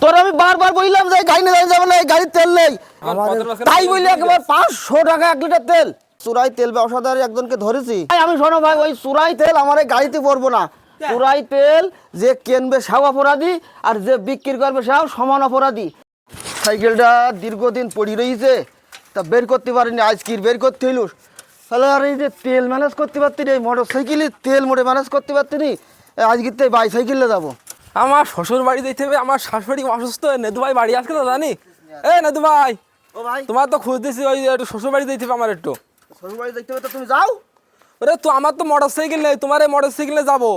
তোর আমি বারবার বললাম যে গাড়ি নিয়ে যাবে না, এই গাড়ির তেল নেই। তাই বলি একবার 500 টাকা 1 লিটার তেল। চুরাই তেল ব্যবসাদার একজনকে ধরেছি। আমি শোনো ভাই, ওই চুরাই তেল আমার এই গাড়িতে পড়বো না। চুরাই তেল যে কিনবে সেও অপরাধী, আর যে বিক্রি করবে সেও সমান অপরাধী। সাইকেলটা দীর্ঘদিন পড়ে রয়েছে, তা বের করতে পারিনি, আজকে বের করতে হইল। তাহলে আর এই যে তেল ম্যানেজ করতে পারতি নি, মোটর সাইকেলের তেল মোটে ম্যানেজ করতে পারতি নি, আজকে তো বাইসাইকেলে যাবো। আমার শ্বশুর বাড়ি যেতে হবে, আমার শাশুড়ি অসুস্থ। নেদু ভাই বাড়ি আসছে তো জানি। এ নেদু ভাই, ও ভাই, তোমার তো খোঁজ দিছি, ওই একটু শ্বশুর বাড়ি যেতে হবে আমার একটু। শ্বশুর বাড়ি দেখতে হবে তো তুমি যাও। ওরে তো আমার তো মোটর সাইকেল নেই, তোমার এই মোটর সাইকেলে যাবো।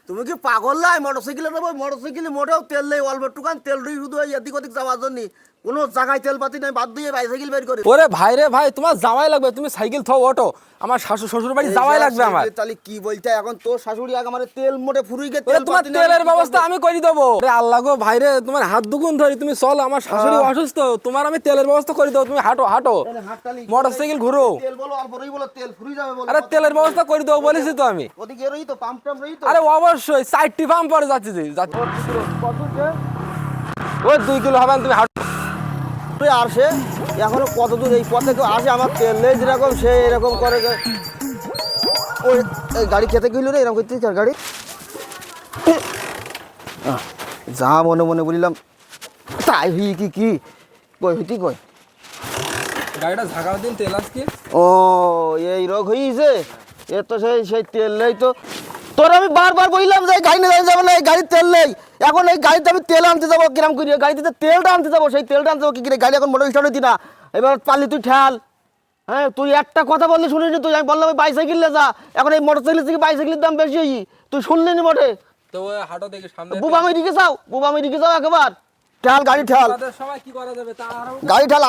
তুমি কি পাগল নাই? মোটর সাইকেলে যাবো? মোটর সাইকেলে মোটেও তেল নেই, অল্প টুকান তেল রই শুধু এদিক ওদিক যাওয়ার জন্য। কোনো জায়গায় তেল পাতি নাই, বাদ দিয়ে বাইসাইকেল বের করে। ওরে ভাই রে ভাই, তোমার যাওয়াই লাগবে, তুমি সাইকেল থাও অটো, আমার শ্বশুর বাড়ি যাওয়াই লাগবে আমার। তাহলে কি বলতে এখন তোর শাশুড়ি আগে আমার তেল মোটে ফুরুই গে ওরে তোমার তেলের ব্যবস্থা আমি করে দেবো। আরে আল্লাহ গো ভাই রে, তোমার হাত দুগুন ধরি, তুমি চলো, আমার শাশুড়ি অসুস্থ, তোমার আমি তেলের ব্যবস্থা করে দেবো, তুমি হাঁটো হাঁটো, মোটর সাইকেল ঘুরো। তেল বলো অল্প রই বলো, তেল ফুরুই যাবে বলো। আরে তেলের ব্যবস্থা করে দেবো বলেছি তো আমি। ওদিকে রই তো পাম্প টাম্প রই তো। আরে অবশ্যই 4টি পাম্প পরে যাচ্ছে যে যাচ্ছে। ওই 2 কিলো হবে না, তুমি হাঁটো। আর সে এখনো কত দূর এই পথে কেউ আসে? আমার তেল নেই যেরকম সে এরকম করে। ওই এই গাড়ি খেতে গেল রে, এরকম করতে গাড়ি যা মনে মনে বলিলাম তাই হই কি কি কই হইতি কই। গাড়িটা ঝাঁকাও দিন তেল আজকে। ও এই রোগ হইছে, এ তো সেই সেই তেল নেই তো। তোর আমি বারবার বললাম যে গাড়ি নিয়ে যাবো না, এই গাড়ির তেল নেই। এখন এই গাড়িতে আমি তেল আনতে যাবো কিরাম করি, গাড়িতে তেলটা আনতে যাবো, সেই তেলটা আনতে যাবো কি করে? গাড়ি এখন মোটর স্টার্ট হইতি না, এবার পারলি তুই ঠেল। হ্যাঁ তুই একটা কথা বললি শুনিনি তুই, আমি বললাম বাইসাইকেলে যা, এখন এই মোটর সাইকেল থেকে বাইসাইকেলের দাম বেশি হই, তুই শুনলি নি মোটে? তো ওই হাঁটো দেখি সামনে। বুবা আমি রিকে যাও, বুবা আমি রিকে যাও একবার। ঠেল গাড়ি ঠেল, তাদের সবাই কি করা যাবে তা আরো। গাড়ি ঠেল।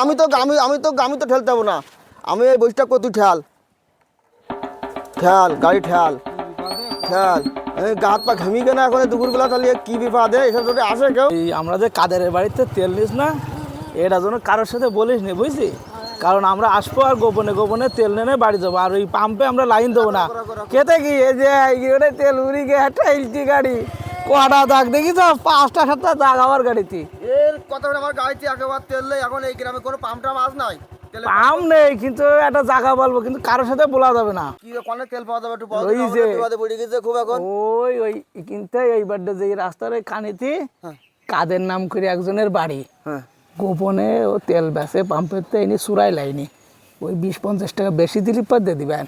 আমি তো ঠেলতে হবো না, আমি এই বইটা কর, তুই ঠেল ঠেল গাড়ি ঠেল ঠেল। এই গা হাত পা ঘেমি গে না এখন দুপুরবেলা, তাহলে কি বিপদে এসব যদি আসে কেউ। এই আমরা যে কাদের বাড়িতে তেল নিস না, এটা যেন কারোর সাথে বলিস নি, বুঝলি? কারণ আমরা আসবো আর গোপনে গোপনে তেল নিয়ে বাড়ি যাবো, আর ওই পাম্পে আমরা লাইন দেবো না। কেতে কি এই যে ওটা তেল উড়ি গে একটা ইলটি গাড়ি, কটা দাগ দেখি তো, 5টা 7টা দাগ আমার গাড়িতে। এর কথা আমার গাড়িতে একেবারে তেল নেই, এখন এই গ্রামে কোনো পাম্প টাম আজ নাই। পাম্প নেই, কিন্তু একটা জায়গা বলবো, কিন্তু কারোর সাথে বলা যাবে না। কি কোনে তেল পাওয়া যাবে একটু বল। ওই যে বিপদে পড়ে গেছে খুব এখন। ওই ওই কিনতে এইবারটা যে রাস্তার ওই কানিতে কাদের নাম করে একজনের বাড়ি, হ্যাঁ গোপনে ও তেল বেচে পাম্পের তো এনে চুরাই লাইনি, ওই 20-50 টাকা বেশি দিলি পর দিয়ে দিবেন।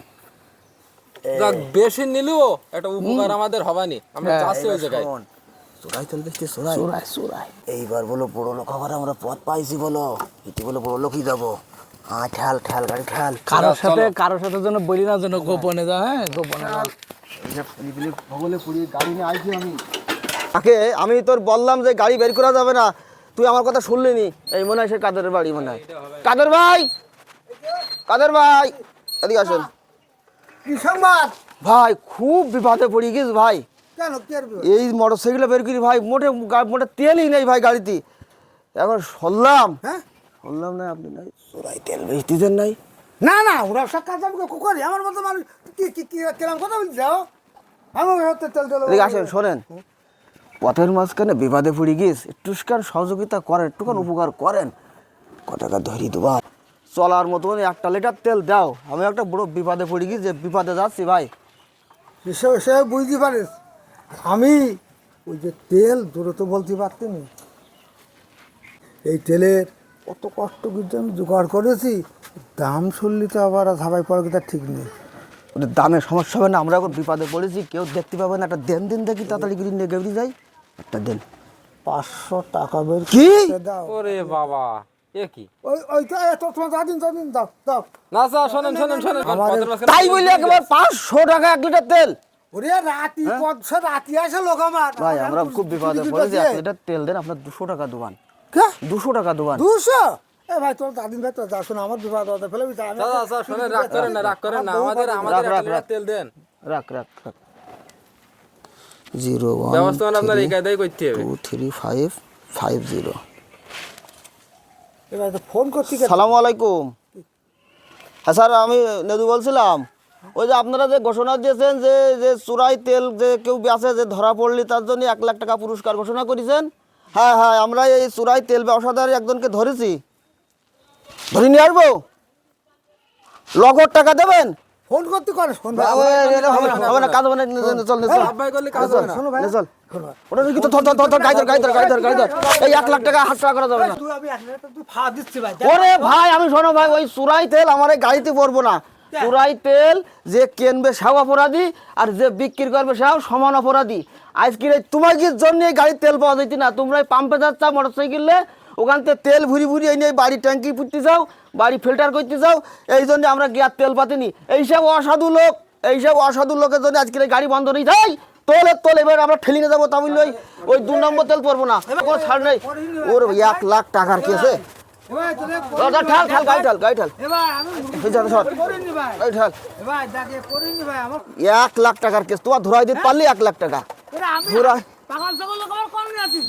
যাক বেশি নিলেও একটা উপকার আমাদের হবানি, আমরা যাচ্ছি ওই জায়গায়। চোরাই তেল বেচতে চোরাই চুরাই চুরাই এইবার বলো বড় লোক হবার আমরা পথ পাইছি, বলো ইতি বলো বড় লোকই যাবো। হ্যাঁ ঠেল ঠেল গাড়ি ঠেল। কারোর সাথে যেন বলি না, যেন গোপনে যা। হ্যাঁ গোপনে যা। ভগলে পুড়িয়ে গাড়ি নিয়ে আইছি আমি। তাকে আমি তোর বললাম যে গাড়ি বের করা যাবে না, তুই আমার কথা শুনলি নি। এই মনে হয় সে কাদের বাড়ি, মনে হয় কাদের ভাই। কাদের ভাই এদিকে আসেন। কি সংবাদ? ভাই খুব বিপদে পড়ে গেছ ভাই। কেন কি আর বিপদ? এই মোটর সাইকেলে বের করি ভাই, মোটে তেলই নেই ভাই গাড়িতে। এখন শুনলাম হ্যাঁ শুনলাম না আপনি নাই চোরাই তেল বেচতেছেন নাই। না না, ওরা সব কাজ আমি করি, আমার মতো মানুষ কি কি কি কেরাম কথা বলছি যাও। আমার হাতে তেল তেল এদিকে আসেন শোনেন, পথের মাঝখানে বিপদে পড়ে গিয়েছ, একটুখান সহযোগিতা করেন, একটুখান উপকার করেন, কটাকা ধরি দেবা চলার মতন 1 লিটার তেল দাও। আমি একটা বড় বিপদে পড়ে গিয়েছি, যে বিপদে যাচ্ছি ভাই। সে বুঝতে পারিস, আমি ওই যে তেল দূরে তো বলতে পারতেন, এই তেলের কত কষ্ট কিন্তু আমি জোগাড় করেছি, দাম শুনলি তো আবার ধাবাই পড়ে তার ঠিক নেই। ওদের দামের সমস্যা হবে না, আমরা এখন বিপদে পড়েছি, কেউ দেখতে পাবে না। একটা দেন দিন দেখি তাড়াতাড়ি করে নিয়ে গেবরি যাই, একটা দেন। 500 টাকা বের কি? করে দাও। ওরে বাবা এ কি? ওই ওই তো তোমার দাদিন দাও দাও। না স্যার শোনেন শোনেন শোনেন, তাই বলি একবার 500 টাকা 1 লিটার তেল। ওরে রাতি রাতি আসে লোক আমার। ভাই আমরা খুব বিপদে পড়েছি, 1 লিটার তেল দেন, আপনার 200 টাকা দেবান। 200 টাকা দেবান। 200? এ ভাই তোর দাদিন ভাই তো যা শোনো, আমার বিপদ হতে ফেলে স্যার শোনেন, রাগ করেন না, রাগ করেন না, আমাদের রাখ, রাখ, 1 লিটার তেল দেন। রাখ রাখ রাখ। 0 1 ব্যবস্থা আপনার এই কায়দায় করতে হবে। 2 3 5 5 0। এবার তো ফোন করছি। সালামু আলাইকুম। হ্যাঁ স্যার, আমি নেদু বলছিলাম। ওই যে আপনারা যে ঘোষণা দিয়েছেন যে যে চুরাই তেল যে কেউ বেচে, যে ধরা পড়লি তার জন্য 1 লাখ টাকা পুরস্কার ঘোষণা করেছেন। হ্যাঁ হ্যাঁ, আমরা এই চুরাই তেল ব্যবসাদার একজনকে ধরেছি, ধরে নিয়ে আসবো। নগদ টাকা দেবেন? ফোন করতে করে শোন ভাই হবে না, কাজ হবে না, চল চল আব্বাই করলে কাজ হবে না। শোনো ভাই চল। ওটা কি তো ধর গাড়ি ধর। এই 1 লাখ টাকা হাত টাকা করা যাবে না। তুই আমি আসলে তো তুই ফা দিচ্ছি ভাই ওরে ভাই, আমি শোনো ভাই, ওই চুরাই তেল আমার এই গাড়িতে পড়বো না। চুরাই তেল যে কিনবে সেও অপরাধী, আর যে বিক্রি করবে সেও সমান অপরাধী। আজকে তোমার কি জন্য এই গাড়ির তেল পাওয়া যেত না? তোমরা এই পাম্পে যাচ্ছ মোটরসাইকেলে, ওখান থেকে তেল ভুরি ভুরি এনে বাড়ি ট্যাঙ্কি পুঁততে যাও, বাড়ি ফিল্টার করতে যাও, এই জন্য আমরা গিয়ে আর তেল পাতিনি। এইসব অসাধু লোকের জন্য আজকে এই গাড়ি বন্ধ নেই। যাই তোল এবার আমরা ঠেলে নিয়ে যাবো, তা বললো ওই 2 নম্বর তেল পড়বো না, কোনো ছাড় নেই। ওর 1 লাখ টাকার কেসে ভাই তোরে ঠাল গাড়ি ঠাল এ ভাই আমি করিনি ভাই গাড়ি ঠাল। এ ভাই দেখে করিনি ভাই আমার 1 লাখ টাকার কেস তোমার ধরাই দিতে পারলি 1 লাখ টাকা এরা আমি ধরাই পাগল ছাগল লোক আমার করিনি আছিস